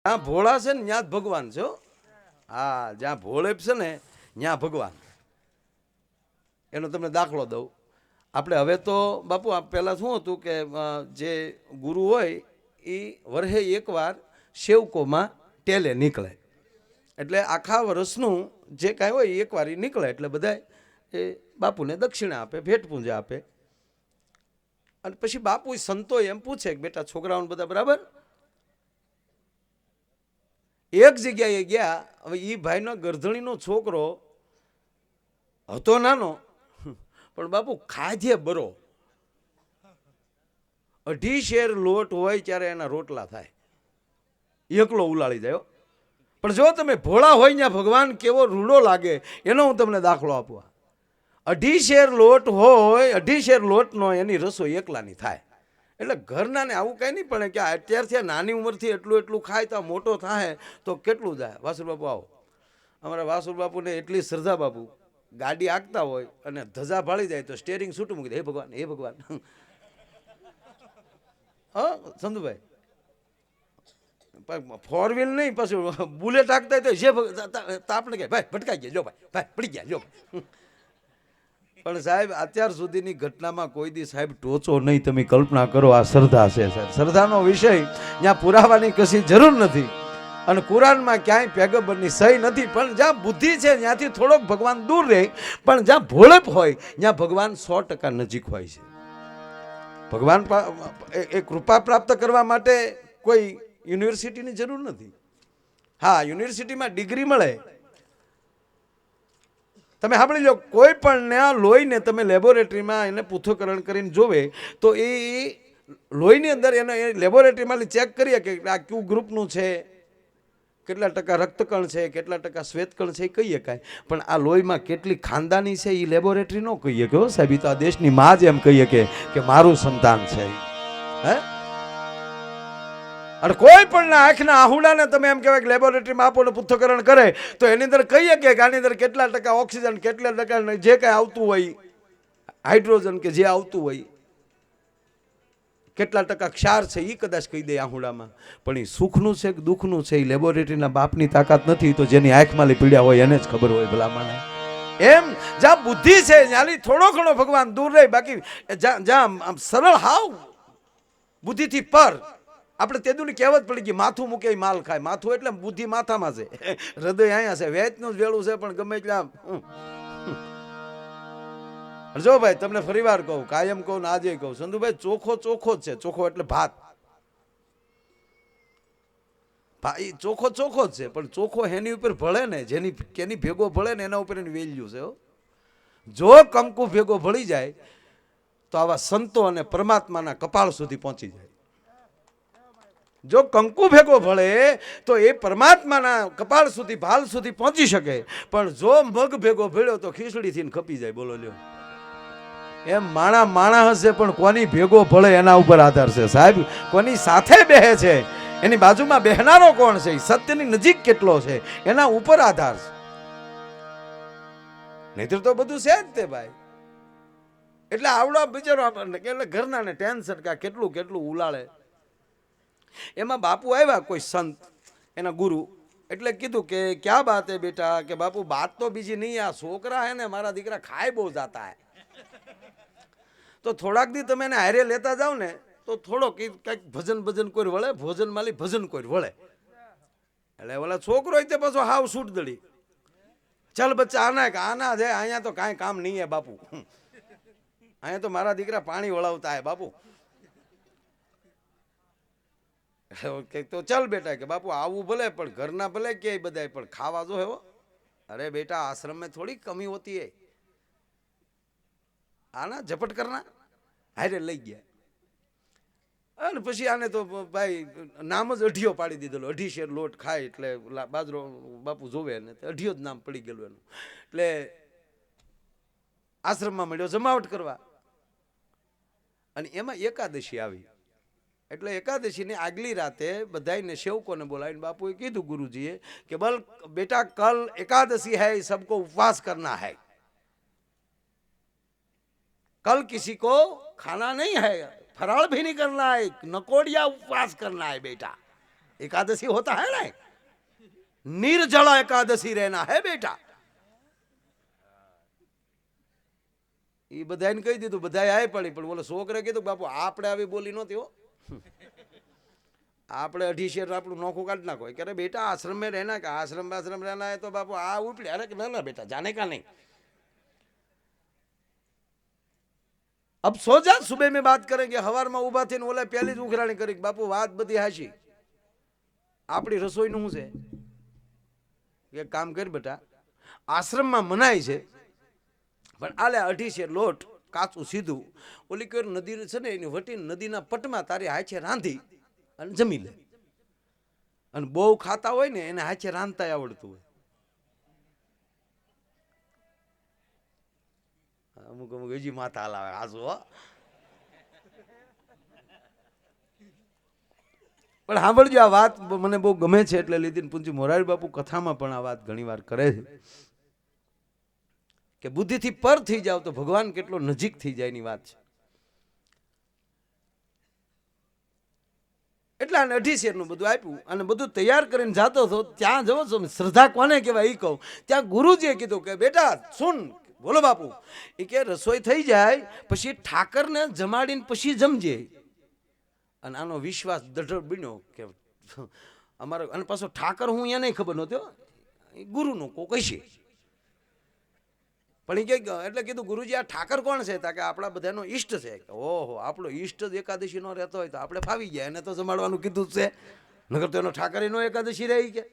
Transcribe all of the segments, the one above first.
જ્યાં ભોળા છે ને ત્યાં જ ભગવાન છે. હા, જ્યાં ભોળે છે ને ત્યાં ભગવાન. એનો તમને દાખલો દઉં. આપણે હવે તો બાપુ પહેલાં શું હતું કે જે ગુરુ હોય એ વર્ષે એકવાર સેવકોમાં ટેલે નીકળે, એટલે આખા વર્ષનું જે કાંઈ હોય એકવાર એ નીકળે, એટલે બધા એ બાપુને દક્ષિણા આપે, ભેટ પૂંજા આપે. અને પછી બાપુ સંતો એમ પૂછે કે બેટા છોકરાઓને બધા બરાબર. એક જગ્યાએ ગયા. હવે એ ભાઈનો ગરધણીનો છોકરો હતો નાનો, પણ બાપુ ખાધે બરો. 2.5 શેર લોટ હોય ત્યારે એના રોટલા થાય, એકલો ઉલાળી જાય. પણ જો તમે ભોળા હોય ત્યાં ભગવાન કેવો રૂડો લાગે એનો હું તમને દાખલો આપવા. 2.5 શેર લોટ હોય, 2.5 શેર લોટનો એની રસોઈ એકલાની થાય. એટલે ઘરના ને આવું કઈ નહીં પડે કે અત્યારથી નાની ઉંમરથી એટલું એટલું ખાય તો મોટો થાય તો કેટલું જાય. વાસુર બાપુ આવો. અમારા વાસુર બાપુને એટલી શ્રદ્ધા બાપુ, ગાડી આંકતા હોય અને ધજા ભાળી જાય તો સ્ટેરિંગ છૂટું મૂકી દે, હે ભગવાન હે ભગવાન. હા સંધુભાઈ, ફોર વ્હીલ નહીં, પાછું બુલેટ આંકતા તો જે આપણે કે ભાઈ ભટકાઈ ગયા, જો ભાઈ ભાઈ પડી ગયા જો. પણ સાહેબ અત્યાર સુધીની ઘટનામાં કોઈ દી સાહેબ ટોચો નહીં. તમે કલ્પના કરો, આ શ્રદ્ધા છે સાહેબ. શ્રદ્ધાનો વિષય જ્યાં પુરાવાની કશી જરૂર નથી, અને કુરાનમાં ક્યાંય પેગમ્બરની સહી નથી. પણ જ્યાં બુદ્ધિ છે ત્યાંથી થોડોક ભગવાન દૂર રહે, પણ જ્યાં ભોળેપ હોય ત્યાં ભગવાન 100% નજીક હોય છે. ભગવાન એ કૃપા પ્રાપ્ત કરવા માટે કોઈ યુનિવર્સિટીની જરૂર નથી. હા, યુનિવર્સિટીમાં ડિગ્રી મળે. તમે સાંભળી લો, કોઈ પણ લોહીને તમે લેબોરેટરીમાં એને પૃથ્થકરણ કરીને જોવે તો એ લોહીની અંદર એને લેબોરેટરીમાં ચેક કરીએ કે આ કયું ગ્રુપનું છે, કેટલા ટકા રક્તકણ છે, કેટલા ટકા શ્વેતકણ છે, એ કહીએ કાંઈ. પણ આ લોહીમાં કેટલી ખાનદાની છે એ લેબોરેટરી ન કહીએ કે સાહેબ. એ તો આ દેશની માં જ એમ કહીએ કે મારું સંતાન છે. હે, અને કોઈ પણ આંખના આહુડાને તમે એમ કહેવાય કે લેબોરેટરીમાં આપો ને પૃથ્થકરણ કરે તો એની અંદર કહીએ કે આની અંદર કેટલા ટકા ઓક્સિજન, કેટલા ટકા જે કાંઈ આવતું હોય હાઇડ્રોજન કે જે આવતું હોય, કેટલા ટકા ક્ષાર છે એ કદાચ કહી દે આહુડામાં. પણ એ સુખનું છે કે દુઃખનું છે એ લેબોરેટરીના બાપની તાકાત નથી. તો જેની આંખમાં પીડ્યા હોય એને જ ખબર હોય ભલામણ. એમ જ્યાં બુદ્ધિ છે ત્યાંથી થોડો ઘણો ભગવાન દૂર રહે. બાકી જ્યાં સરળ હાવ બુદ્ધિથી પર. આપણે તેદુની કહેવત પડી ગઈ, માથું મૂકે માલ ખાય. માથું એટલે બુદ્ધિ માથામાં છે, હૃદય અહીંયા છે. વેચનું જ વેળું છે પણ ગમે એટલા. જો ભાઈ તમને ફરી વાર કહું, કાયમ કહું ને આજે કહું, સંધુભાઈ ચોખ્ખો ચોખ્ખો જ છે. ચોખ્ખો એટલે ભાત. ભાઈ ચોખ્ખો ચોખ્ખો જ છે, પણ ચોખ્ખો એની ઉપર ભળે ને, કેની ભેગો ભળે ને એના ઉપર એની વેલ્યુ છે. જો કંકુ ભેગો ભળી જાય તો આવા સંતો અને પરમાત્માના કપાળ સુધી પહોંચી જાય. જો કંકુ ભેગો ભળે તો એ પરમાત્માના કપાળ સુધી, ભાલ સુધી પહોંચી શકે. પણ જો મગ ભેગો ભળ્યો તો ખીચડી થઈને ખપી જાય. બોલો લ્યો. એમ માણા હશે પણ કોની ભેગો ભળે એના ઉપર આધાર છે સાહેબ. કોની સાથે બેહે છે, એની બાજુમાં બેહનારો કોણ છે, સત્યની નજીક કેટલો છે એના ઉપર આધાર છે. નહીતર તો બધું છે જ તે ભાઈ. એટલે આવડો બિચારો એટલે ઘરના ને ટેન્શન કે કેટલું કેટલું ઉલાળે. એમાં બાપુ આવ્યા, કોઈ સંત એના ગુરુ, એટલે કીધું કે ક્યાં બાત હે બેટા, કે બાપુ બાત તો બીજી નહીં, આ છોકરા હે ને મારા દીકરા ખાય બહુ જાતા હે, તો થોડાક દી તમે એને હારે લેતા જાવ ને તો થોડો કંઈક ભજન કોઈ વળે, ભોજન માલી ભજન કોઈ વળે. એટલે ઓલા છોકરો તે પાછો હાવ છૂટ દડી, ચાલ બચ્ચા આના છે, અહીંયા તો કાંઈ કામ નહીં હે બાપુ, અહીંયા તો મારા દીકરા પાણી વળાવતા હે બાપુ. તો ચાલ બેટા કે બાપુ આવું ભલે, પણ ઘરના ભલે કે બધા, પણ ખાવા જો હેવો. અરે બેટા આશ્રમ में थोड़ी कमी होती है, આના ઝપટ કરના. હારે લઈ ગયા. અને પછી આને તો ભાઈ નામ જ અઢિયો પાડી દીધેલો. 2.5 શેર લોટ ખાય એટલે બાજરો બાપુ જોવે ને અઢિયો જ નામ પડી ગયેલું એનું. એટલે આશ્રમમાં મળ્યો જમાવટ કરવા. અને એમાં એકાદશી આવી. એટલે એકાદશીની આગલી રાતે બધાને સેવકોને બોલાવીને બાપુએ કીધું ગુરુજીએ કે બલ બેટા કલ એકાદશી है, सबको उपवास करना है, कल किसी को खाना नहीं है, फराळ भी नहीं करना है, नकोड़िया उपवास करना है बेटा. एकादशी होता है ना, निर्जला एकादशी रहना है बेटा। એ બધાને કહી દીધું, બધાએ આય પડી, પણ બોલો છોકરે કીધું બાપુ આપણે આવી બોલી નહોતી હો, આપણે 2.5 શેર આપણું નોખું કાઢ નાખો કે અરે बेटा आश्रम में रहना, का आश्रम आश्रम रहना है तो बापू आ उपड़े, अरे ना ना बेटा जाने का नहीं। अब सो जा, सुबह में बात करेंगे। हवार में उभा थीने ओला पहली ज उघराणी કરી બાપુ વાત બધી હાચી, આપણી રસોઈનું શું છે કે કામ કર બેટા, આશ્રમમાં મનાય છે પણ આલે 2.5 શેર લોટ કાચું સીધું ઓલી કોઈ નદી છે ને એની વટી નદીના પટમાં તારી હાચે રાંધી અને જમી લે, અને બહુ ખાતા હોય ને એને હાચે રાંધતા આવડતું હોય। અમુક અમુક હજી માથા હલાવે હાસુ હો, પણ સાંભળજો આ વાત મને બહુ ગમે છે એટલે લીધી પૂંજી મોરારી બાપુ કથામાં પણ આ વાત ઘણી વાર કરે છે કે બુદ્ધિથી પર થઈ જાવ તો ભગવાન કેટલો નજીક થઈ જાય એની વાત છે। એટલે 2.5 શેરનું બધું આપ્યું અને બધું તૈયાર કરીને જાતો હતો। ત્યાં જવો છો શ્રદ્ધા કોને કહેવાય એ કહું, ત્યાં ગુરુજીએ કીધું કે બેટા સુન, બોલો બાપુ, એ કે રસોઈ થઈ જાય પછી ઠાકરને જમાડીને પછી જમજે। અને આનો વિશ્વાસ દઢ બન્યો કે અમારો, અને પાછો ઠાકર હું એને ખબર નહોતી, ગુરુનો કોઈ કહેશે, પણ એ કે એટલે કીધું ગુરુજી આ ઠાકર કોણ છે? તા કે આપણા બધાનો ઈષ્ટ છે। ઓહો, આપણો ઈષ્ટ જ એકાદશી નો રહેતો હોય તો આપણે ફાવી ગયા, એને તો જમાડવાનું કીધું જ છે, નકર તો એનો ઠાકર નો એકાદશી રહી કે।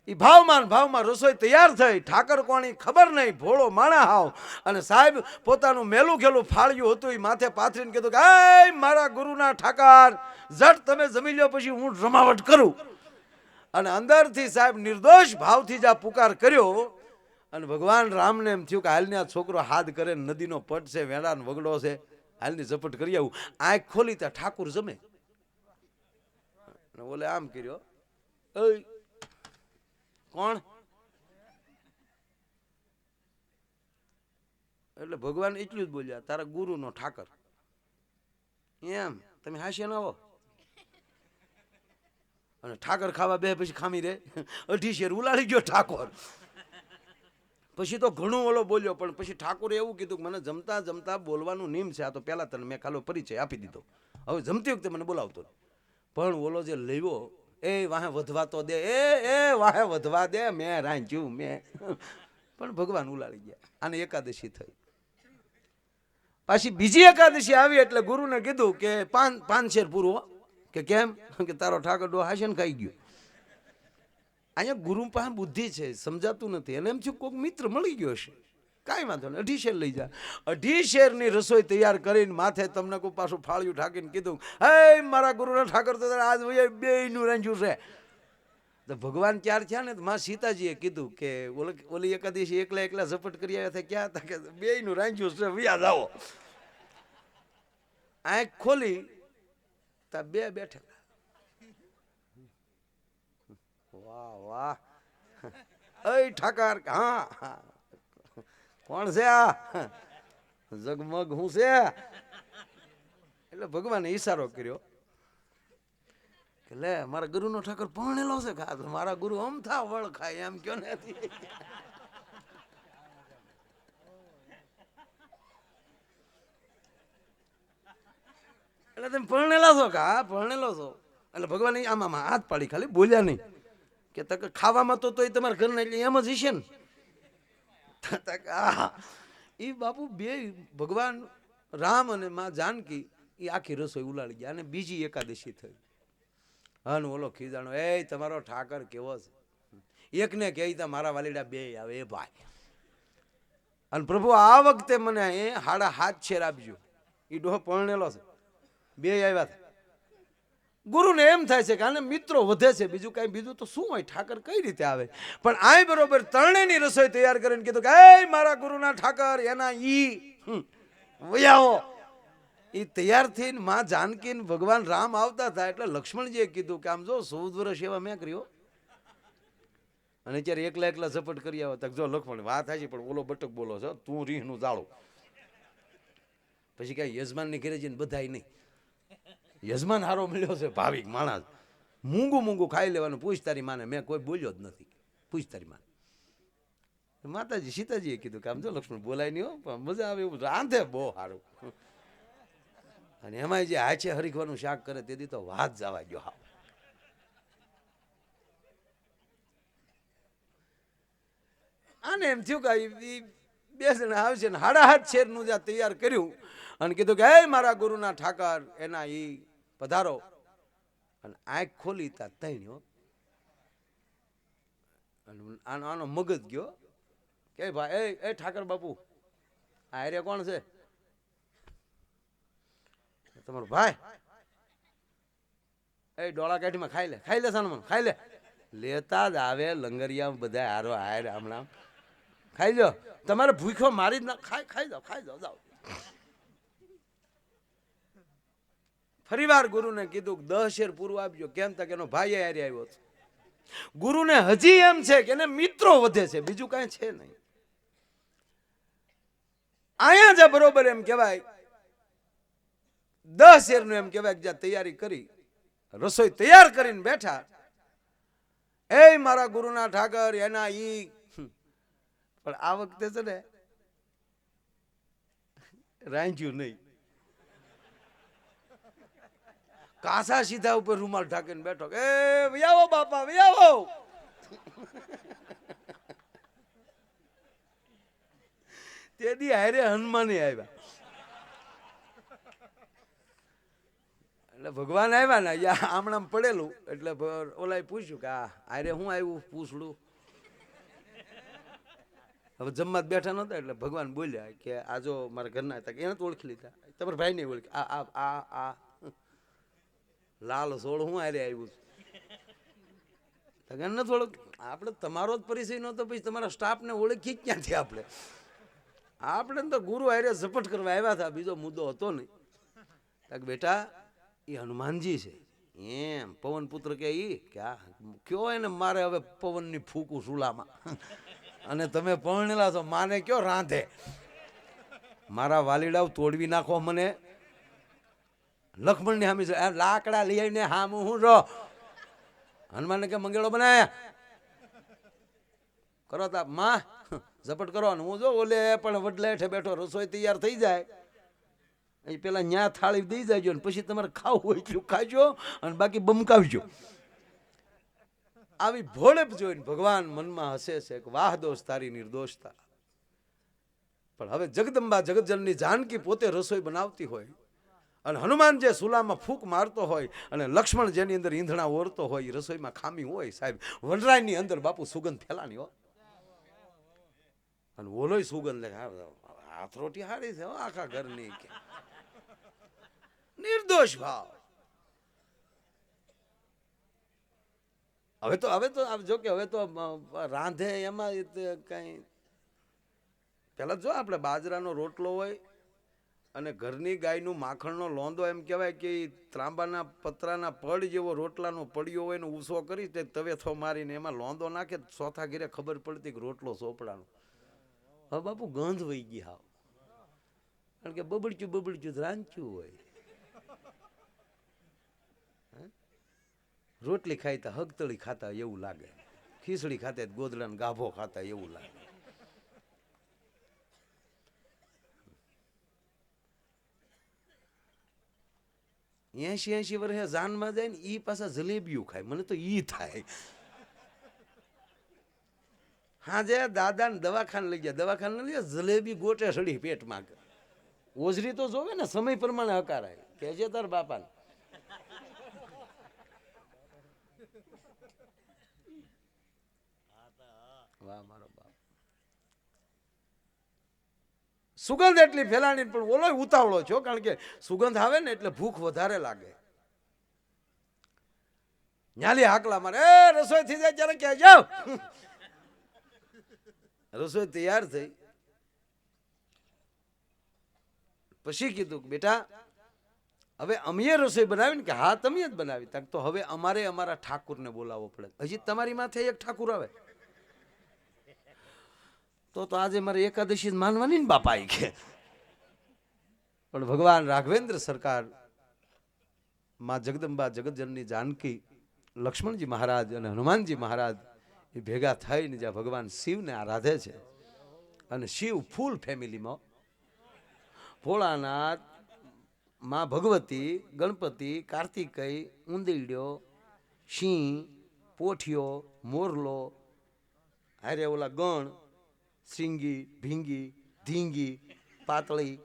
એ ભાવમાં રસોઈ તૈયાર થઈ, ઠાકર કોણી ખબર નહીં, ભોળો માણા હાવ, અને સાહેબ પોતાનું મેલું ખેલું ફાળ્યું હતું એ માથે પાથરીને કીધું કે એ મારા ગુરુના ઠાકર જટ તમે જમી લ્યો પછી હું રમાવટ કરું। અને અંદરથી સાહેબ નિર્દોષ ભાવથી જ આ પુકાર કર્યો, અને ભગવાન રામને એમ થયું કે હાલની આ છોકરો હાથ કરે, નદીનો પટ છે, વેડાનો વગડો છે, હાલની ઝપટ કરી આવું। આંખ ખોલી ત્યાં ઠાકુર જમે, બોલે આમ કર્યો, કોણ? એટલે ભગવાન એટલું જ બોલ્યા, તારા ગુરુનો ઠાકર। એમ તમે હાસ્યા ના હો, અને ઠાકર ખાવા બે પછી ખામી રે, 2.5 શેર ઉલાડી ગયો ઠાકોર। પછી તો ઘણું ઓલો બોલ્યો, પણ પછી ઠાકોરે એવું કીધું કે મને જમતા જમતા બોલવાનું નિયમ છે, આ તો પહેલા તને મેં ખાલો પરિચય આપી દીધો, હવે જમતી વખતે મને બોલાવતો। પણ ઓલો જે લેવો એ વાહે વધવા તો દે, એ વાહે વધવા દે, મેં રાંચ્યું મેં, પણ ભગવાન ઉલાડી ગયા। આને એકાદશી થઈ। પાછી બીજી એકાદશી આવી એટલે ગુરુને કીધું કે 5 શેર પૂરું, કે કેમ? કે તારો ઠાકર ડો હાશન ખાઈ ગયો। અહીંયા ગુરુ પાસે બુદ્ધિ છે, સમજાતું નથી, એને એમ થયું કોઈક મિત્ર મળી ગયો હશે, કાંઈ વાંધો નહીં 2.5 શેર લઈ જા। 2.5 શેરની રસોઈ તૈયાર કરીને માથે તમને કોઈ પાછું ફાળ્યું ઠાકીને કીધું હે મારા ગુરુના ઠાકર તો આજ બેયનું રાંધ્યું છે। તો ભગવાન ક્યાર થયા ને, માં સીતાજીએ કીધું કે ઓલી એકાદશી એકલા ઝપટ કરી આવ્યા હતા, ક્યાં હતા કે બેયનું રાંધ્યું છે, વ્યા જાઓ। આંખ ખોલી તા બે બેઠેલા, વાહ વાહ, એ ઠાકર, હા કોણ છે આ જગમગ હું છે? એટલે ભગવાને ઈશારો કર્યો કે લે મારા ગુરુનો ઠાકર પરણેલો છે, મારા ગુરુ અમથા વળ ખાય એમ કયો ને। એટલે તમે પરણેલા છો કે? હા પરણેલો છો। એટલે ભગવાન આમાં હાથ પાડી, ખાલી બોલ્યા નહીં કે તક ખાવામાં તો એ તમારા ઘરના એટલે એમ જ હશે ને। એ બાપુ બે ભગવાન રામ અને માં જાનકી એ આખી રસોઈ ઉલાડી ગયા, અને બીજી એકાદશી થઈ। હન ઓલો ખીજાણો, એ તમારો ઠાકર કેવો છે? એકને કહે મારા વાલીડા બે આવે એ ભાઈ, અને પ્રભુ આ વખતે મને એ 7.5 શેર આપજો। એ ડોહો પરણેલો છે, બે આવ્યા હતા। ગુરુને એમ થાય છે કે આને મિત્રો વધે છે, બીજું કઈ બીજું તો શું હોય, ઠાકર કઈ રીતે આવે? પણ આ બરોબર ત્રણેયની રસોઈ તૈયાર કરીને કીધું કે એ મારા ગુરુના ઠાકર એના ઈ વયાવો। એ તૈયાર થઈને માં જાનકી ભગવાન રામ આવતા હતા એટલે લક્ષ્મણજીએ કીધું કે આમ જો 14 વર્ષ એવા મેં કર્યો, અને અત્યારે એકલા ઝપટ કરી આવો। તક જો લક્ષ્મણ વાત હાચી, પણ ઓલો બટક બોલો છો, તું રીહનું જાળું, પછી કઈ યજમાનની ઘરે જઈને બધાય નહીં, યજમાન હારો મળ્યો છે ભાવિક માણસ, મૂંગું મૂંગું ખાઈ લેવાનું. પૂછ તારી માને. મેં કોઈ બોલ્યો જ નથી. પૂછ તારી માને. માતાજી સીતાજીએ કીધું કે આમ જો લક્ષ્મણ બોલાય નહીં હો, પણ મજા આવે એવું રાંધે બહુ સારું. અને એમાં જે હાચે હરીખવાનું શાક કરે તેથી તો વાત જવા ગયો. હા, આને એમ થયું કે બે જણા આવશે ને 8.5 શેરનું જ્યાં તૈયાર કર્યું અને કીધું કે હે મારા ગુરુના ઠાકર એના ઈ પધારો. અને આંખ ખોલી તા તૈણ્યો આનો મગજ ગયો કે ભાઈ એ ઠાકર બાપુ આ હારે કોણ છે? તમારો ભાઈ. એ ડોળા કાઠીમાં ખાઈ લે સાનું ખાઈ લે. લેતા જ આવે લંગરિયા બધા હારો હાર હમણાં ખાઈ લો. તમારે ભૂખો મારી જ ના ખાઈ જાઓ જાઓ. ફરીવાર ગુરુને કીધું 10 શેર પૂરું આપજો. કેમ તક એનો ભાઈ હારે આવ્યો છે. ગુરુને હજી એમ છે કે એને મિત્રો વધે છે, બીજું કઈ છે નહીં. અહીંયા જ બરોબર એમ કહેવાય 10 શેરનું એમ કહેવાય કે જ્યાં તૈયારી કરી રસોઈ તૈયાર કરીને બેઠા. એ મારા ગુરુના ઠાકર એના ઈ. પણ આ વખતે છે ને રાંધ્યું નહીં. કાસા સીધા ઉપર રૂમાલ ઢાંકીને બેઠો. એ વ્યાવો બાપા વ્યાવો. તે દી હારે હનુમાન આવ્યા. એટલે ભગવાન આવ્યા ને આમણામ પડેલું એટલે ઓલાએ પૂછ્યું કે આ હારે હું આવ્યું પૂછડું. હવે જમવા બેઠા નહોતા એટલે ભગવાન બોલ્યા કે આ જો મારા ઘરના હતા એને તો ઓળખી લીધા. તમારા ભાઈ નહીં ઓળખી. આ લાલ સોળ હું હારે આવ્યું છું. ને થોડુંક આપણે તમારો જ પરિચય નહોતો પછી તમારા સ્ટાફને ઓળખી જ ક્યાંથી આપણે. આપણે તો ગુરુ હારે ઝપટ કરવા આવ્યા હતા, બીજો મુદ્દો હતો નહીં. બેટા એ હનુમાનજી છે એમ. પવન પુત્ર કે ઈ કયો એને મારે હવે પવનની ફૂકું સુલામાં. અને તમે પરણેલા છો માને કયો રાંધે. મારા વાલીડાઓ તોડવી નાખો મને. લક્ષ્મણ ને હામી લાકડા લઈ આવીને હામું હું રહો. હનુમાન ને કે મંગેળો બનાયા કરો તા માં ઝપટ કરો. હું જો ઓલે પણ વડલે હેઠે બેઠો રસોઈ તૈયાર થઈ જાય એ પેલા ન્યા થાળી દઈ જાયજો ને પછી તમારે ખાવું હોય એટલું ખાજો અને બાકી બમકાવજો. આવી ભોળેપ જોઈને ભગવાન મનમાં હસે છે કે વાહ દોષ તારી નિર્દોષતા. પણ હવે જગદંબા જગતજનની જાનકી પોતે રસોઈ બનાવતી હોય અને હનુમાન જે સુલામાં ફૂંક મારતો હોય અને લક્ષ્મણ જેની અંદર ઈંધણા ઓરતો હોય રસોઈમાં ખામી હોય સાહેબ. વનરાયની અંદર બાપુ સુગંધ ફેલાની હો. અને ઓલોય સુગંધ લે હાથ રોટી હારી છે આખા ઘરની. નિર્દોષ ભાવ. હવે તો જો કે હવે તો રાંધે એમાં કઈ પેલા જો આપણે બાજરાનો રોટલો હોય અને ઘરની ગાયનું માખણનો લોંદો એમ કહેવાય કે ત્રાંબાના પતરાના પડ જેવો રોટલાનો પડ્યો હોય ને ઊંસો કરી તે તવેથો મારીને એમાં લોંદો નાખે ચોથા ઘીરે ખબર પડતી કે રોટલો સોપડાનો. હવે બાપુ ગંધ વહી ગઈ હાવ. કારણ કે બબડચ્યું રાંધ્યું હોય. રોટલી ખાઈ તા હગતળી ખાતા એવું લાગે. ખીચડી ખાતે ગોદડા ને ગાભો ખાતા એવું લાગે. એસી વર્ષે જાનમાં જાય ને ઈ પાછા જલેબીઓ ખાય. મને તો ઈ થાય. હા જે દાદા ને દવાખાને લઈ ગયા. દવાખાને લઈ ગયા જલેબી ગોટે સડી પેટમાં. ઓજરી તો જોવે ને સમય પ્રમાણે હકારાય. કેજે તાર બાપાને. વાહ મારો બાપ. સુગંધ એટલી ફેલાણી પણ ઓલો ઉતાવળો છો. કારણ કે સુગંધ આવે ને એટલે ભૂખ વધારે લાગે. ન્યાલી હાકલા મારે એ રસોઈ થઈ જાય ત્યારે ક્યાં જાવ. રસોઈ તૈયાર થઈ પછી કીધું કે બેટા હવે અમે રસોઈ બનાવી ને કે હા તમે જ બનાવી. તો હવે અમારે અમારા ઠાકુરને બોલાવવો પડે. હજી તમારી માથે એક ઠાકુર આવે તો આજે મારે એકાદશી માનવાની ને બાપા કે. પણ ભગવાન રાઘવેન્દ્ર સરકાર માં જગદંબા જગતજનની જાનકી લક્ષ્મણજી મહારાજ અને હનુમાનજી મહારાજ એ ભેગા થઈને જ્યાં ભગવાન શિવને આરાધે છે, અને શિવ ફૂલ ફેમિલીમાં ભોળાનાથ, માં ભગવતી, ગણપતિ, કાર્તિકેય, ઉંદીડ્યો, સિંહ, પોઠિયો, મોરલો, હારે ઓલા ગણ, સિંગી, ભીંગી, ધીંગી, પાતળી,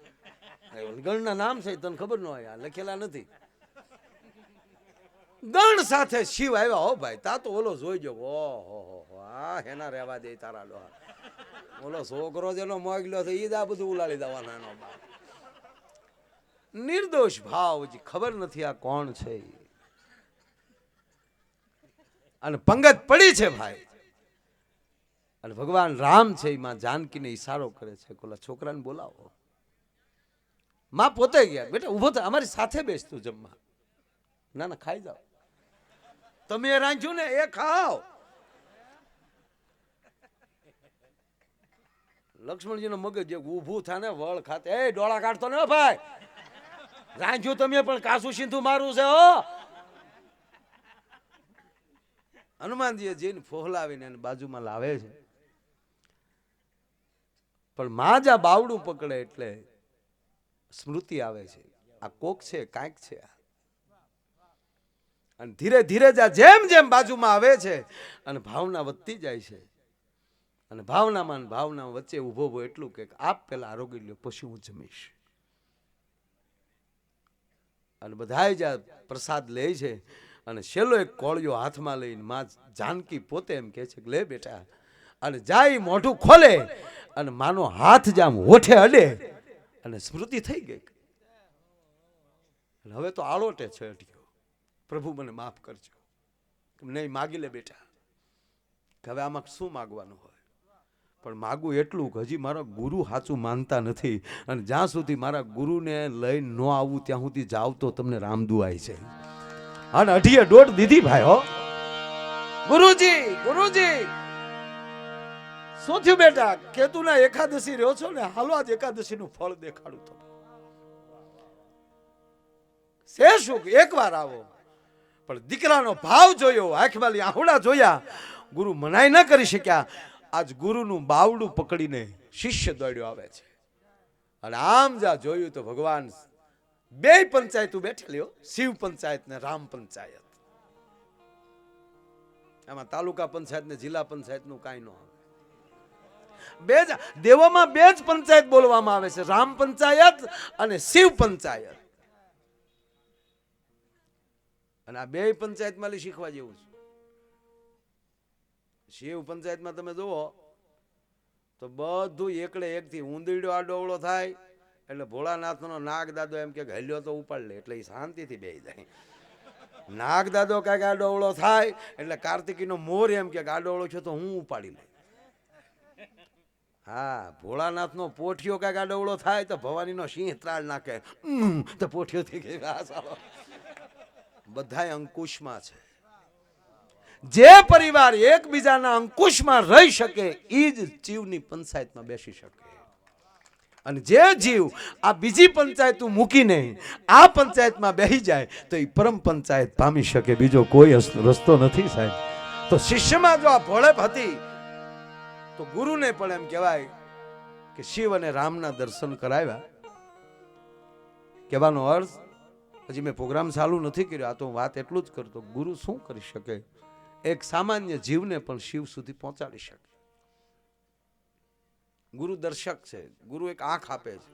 ગણના નામ છે તને ખબર ન હોય, લખેલા નથી. ગણ સાથે શિવ આવ્યા. હો ભાઈ, તા તો ઓલો જોઈજો, ઓહો આ હેના રહેવા દે તારા ડોહા, ઓલો છોકરો જેનો મોગલ્યો છે ઈ જ આ બધું ઉલાડી દેવાના એનો બાપ. નિર્દોષ ભાવ, ખબર નથી આ કોણ છે, અને પંગત પડી છે ભાઈ. અને ભગવાન રામ છે એ માં જાનકીને ઈશારો કરે છે, ઓલા છોકરાને બોલાવો. માં પોતે ગયા, બેટા ઉભો થાય, અમારી સાથે બેસતું જમવા. ના ના, ખાઈ જાઓ, તમે રાંધ્યું ને એ ખાઓ. લક્ષ્મણજી નો મગજ જે ઊભું થાય ને વળ ખાતે, એ ડોળા કાઢતો ને ભાઈ, રાંધ્યું તમે પણ કાસું સિંધું મારું છે. હો, હનુમાનજીએ જઈને ફોહલાવીને બાજુમાં લાવે છે, પણ માં જા બાવડું પકડે એટલે સ્મૃતિ આવે છે, આ કોક છે, કાંઈક છે. અને ધીરે ધીરે જેમ જેમ બાજુમાં આવે છે અને ભાવના વધતી જાય છે, અને ભાવનામાં વચ્ચે ઉભો એટલું કે આપ પેલા આરોગી લ્યો, પછી હું જમીશ. અને બધાય જ્યાં પ્રસાદ લે છે, અને છેલ્લો એક કોળિયો હાથમાં લઈને માં જાનકી પોતે એમ કહે છે કે લે બેટા, અને જાય મોઢું ખોલે અને માનો હાથ જામ હોઠે અડે અને સ્મૃતિ થઈ ગઈ. હવે તો આળોટે છે અટક્યો, પ્રભુ મને માફ કરજો. નહીં, માગી લે બેટા, હવે આમાં શું માગવાનું હોય, પણ માગું એટલું કે હજી મારા ગુરુ સાચું માનતા નથી, અને જ્યાં સુધી મારા ગુરુને લઈને ન આવું ત્યાં સુધી જાવ તો તમને રામ દુઆય છે. અને અઢીએ દોઢ દીધી ભાઈ. હો ગુરુજી, ગુરુજી શું થયું બેટા? કેતુના એકાદશી રહ્યો છો ને, હાલો આજ એકાદશી નું ફળ દેખાડું તમને. છે શું, એકવાર આવો. પણ દીકરાનો ભાવ જોયો, આંખમાં આહુડા જોયા, ગુરુ મનાઈ ન કરી શક્યા. આજ ગુરુનું બાવડું પકડીને શિષ્ય દોડ્યો આવે છે, અને આમ જા જોયું તો ભગવાન બે પંચાયત બેઠેલી, શિવ પંચાયત ને રામ પંચાયત. એમાં તાલુકા પંચાયત ને જિલ્લા પંચાયત નું કાંઈ ન આવે. બે જ દેવોમાં બે જ પંચાયત બોલવામાં આવે છે, રામ પંચાયત અને શિવ પંચાયત. અને આ બે પંચાયતમાં શીખવા જેવું છે. શિવ પંચાયતમાં તમે જુઓ તો બધું એકડે એક થી ઉંદીડ્યો આડોવળો થાય એટલે ભોળાનાથનો નાગદાદો એમ કે હલ્યો તો ઉપાડ લે, એટલે એ શાંતિથી બેસી જાય. નાગદાદો કાંઈક આડોવળો થાય એટલે કાર્તિકીનો મોર એમ કે આડોવળો છે તો હું ઉપાડી લઈ. હા, ભોળાનાથનો પોઠિયો કાંઈક આડોવળો થાય તો ભવાનીનો સિંહ ત્રાળ નાખે તો પોઠિયો થઈ ગઈ. બધાય અંકુશમાં છે. જે પરિવાર એકબીજાના અંકુશમાં રહી શકે એ જ જીવની પંચાયતમાં બેસી શકે. અને જે જીવ આ બીજી પંચાયત મૂકીને આ પંચાયતમાં બેસી જાય તો એ પરમ પંચાયત પામી શકે, બીજો કોઈ રસ્તો નથી સાહેબ. તો શિષ્યમાં જો આ ભોળેપ હતી તો ગુરુને પણ એમ કહેવાય કે શિવ અને રામના દર્શન કરાવ્યા. કહેવાનો અર્થ, હજી મેં પ્રોગ્રામ ચાલુ નથી કર્યો, આ તો વાત એટલું જ કરતો, ગુરુ શું કરી શકે, એક સામાન્ય જીવને પણ શિવ સુધી પહોંચાડી શકે. ગુરુ દર્શક છે, ગુરુ એક આંખ આપે છે.